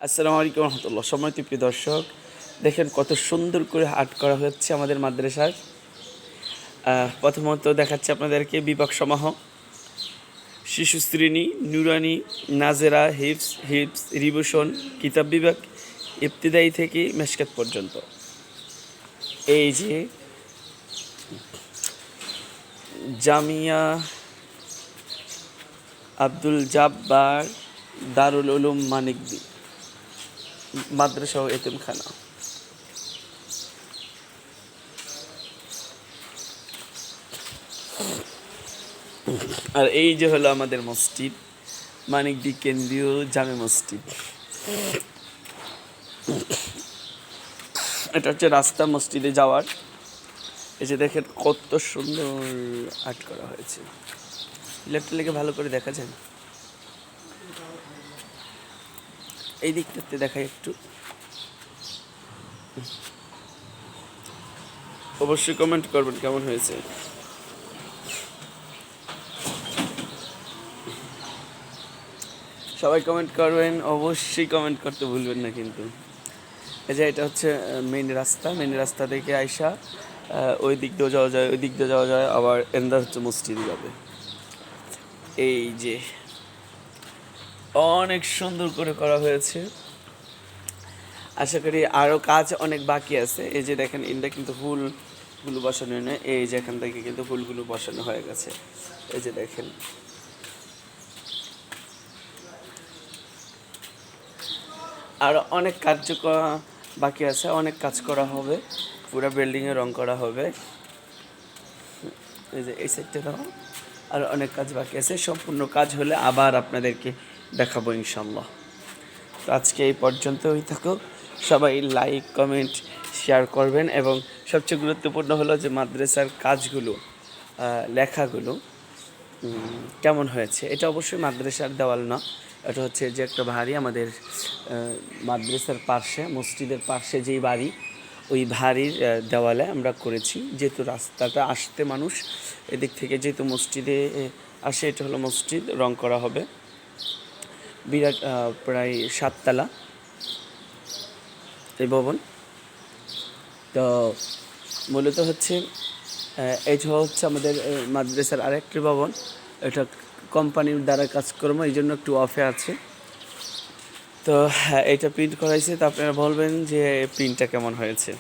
আসসালামু আলাইকুম রহমতুল্লাহ। সম্মানিত প্রিয় দর্শক, দেখেন কত সুন্দর করে আর্ট করা হচ্ছে আমাদের মাদ্রাসার। প্রথমত দেখাচ্ছে আপনাদেরকে বিভাগ সমাহ, শিশু শ্রেণী, নুরানি, নাজেরা, হিপস রিভিশন, কিতাব বিভাগ, ইবতিদায়ী থেকে মেশকাত পর্যন্ত। এই যে জামিয়া আব্দুল জাব্বার দারুল উলুম মানিকদি মাদ্রাসা ও এতিমখানা। আর এই যে হলো আমাদের মসজিদ, মানিকদি কেন্দ্রীয় জামে মসজিদ। এটা হচ্ছে রাস্তা মসজিদে যাওয়ার। এই যে দেখেন কত সুন্দর আর্ট করা হয়েছে। লেফটে লেগে ভালো করে দেখা যায়। এই দিকটাতে দেখাই একটু। অবশ্যই কমেন্ট করবেন কেমন হয়েছে। সবাই কমেন্ট করবেন, অবশ্যই কমেন্ট করতে ভুলবেন না কিন্তু। এই যে এটা হচ্ছে মেইন রাস্তা থেকে আইসা ওই দিক দিয়েও যাওয়া যায়, ওই দিক দিয়ে যাওয়া যায়, আবার এন্দার হচ্ছে মসজিদে যাবে। এই যে অনেক সুন্দর করে করা হয়েছে। আশা করি আরও কাজ অনেক বাকি আছে। এই যে দেখেন ইন্ডা কিন্তু ফুলগুলো বসানো নয়, এই যে এখান থেকে কিন্তু ফুলগুলো বসানো হয়ে গেছে। এই যে দেখেন আর অনেক কার্য বাকি আছে, অনেক কাজ করা হবে, পুরো বিল্ডিংয়ে রং করা হবে। এই যে এই সাইডটা দাও, আর অনেক কাজ বাকি আছে। সম্পূর্ণ কাজ হলে আবার আপনাদেরকে দেখাবো ইনশাল্লাহ। তো আজকে এই পর্যন্তই থাকুক। সবাই লাইক, কমেন্ট, শেয়ার করবেন। এবং সবচেয়ে গুরুত্বপূর্ণ হলো যে মাদ্রাসার কাজগুলো, লেখাগুলো কেমন হয়েছে। এটা অবশ্যই মাদ্রাসার দেওয়াল না, এটা হচ্ছে যে একটা বাড়ি আমাদের মাদ্রাসার পাশে, মসজিদের পাশে যেই বাড়ি, ওই বাড়ির দেওয়ালে আমরা করেছি। যেহেতু রাস্তাটা আসতে মানুষ এদিক থেকে যেহেতু মসজিদে আসে, এটা হলো মসজিদ, রং করা হবে। বিরাট প্রায় 7 তলা এই ভবন। তো মূলত হচ্ছে এটা হচ্ছে আমাদের মাদ্রাসার আরেকটি ভবন। এটা কোম্পানির দ্বারা কাজকর্ম, এই জন্য একটু অফে আছে। তো এটা প্রিন্ট করাইছে, তো আপনারা বলবেন যে প্রিন্টটা কেমন হয়েছে।